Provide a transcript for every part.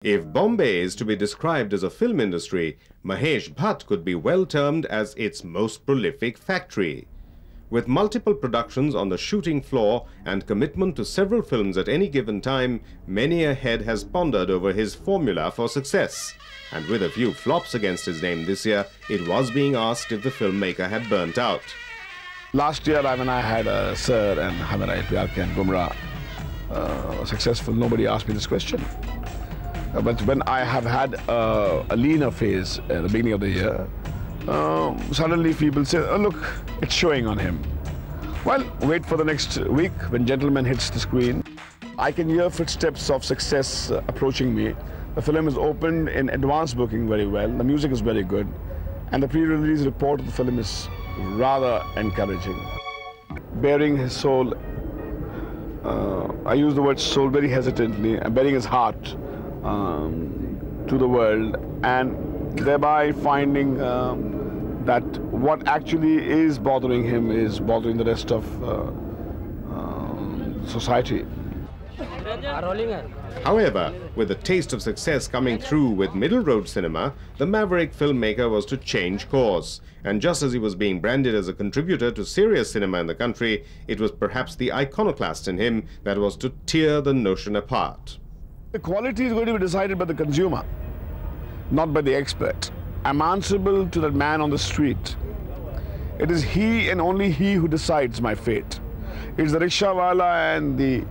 If Bombay is to be described as a film industry, Mahesh Bhatt could be well termed as its most prolific factory. With multiple productions on the shooting floor and commitment to several films at any given time, many a head has pondered over his formula for success. And with a few flops against his name this year, it was being asked if the filmmaker had burnt out. Last year, when I had Sir and Hain and Gumraah successful, nobody asked me this question. But when I have had a leaner phase at the beginning of the year, suddenly people say, oh, look, it's showing on him. Well, wait for the next week when Gentleman hits the screen. I can hear footsteps of success approaching me. The film is opened in advance booking very well. The music is very good. And the pre-release report of the film is rather encouraging. Bearing his soul, I use the word soul very hesitantly, bearing his heart to the world, and thereby finding that what actually is bothering him is bothering the rest of society. However, with a taste of success coming through with Middle Road Cinema, the maverick filmmaker was to change course. And just as he was being branded as a contributor to serious cinema in the country, it was perhaps the iconoclast in him that was to tear the notion apart. The quality is going to be decided by the consumer, not by the expert. I'm answerable to that man on the street. It is he and only he who decides my fate. It's the rickshawala and the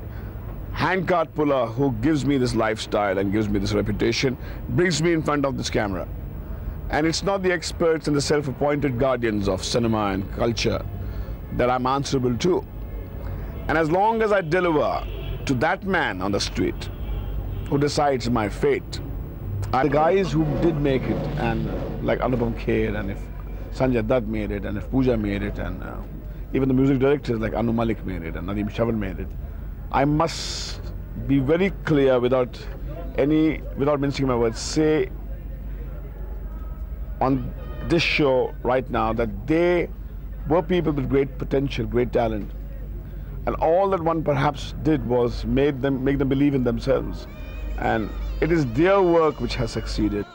handcart puller who gives me this lifestyle and gives me this reputation, brings me in front of this camera. And it's not the experts and the self-appointed guardians of cinema and culture that I'm answerable to. And as long as I deliver to that man on the street who decides my fate, the guys who did make it, and like Anupam Kher, and if Sanjay Dutt made it, and if Pooja made it, and even the music directors like Anu Malik made it, and Nadeem Shravan made it, I must be very clear without mincing my words, say on this show right now that they were people with great potential, great talent. And all that one perhaps did was make them believe in themselves. And it is their work which has succeeded.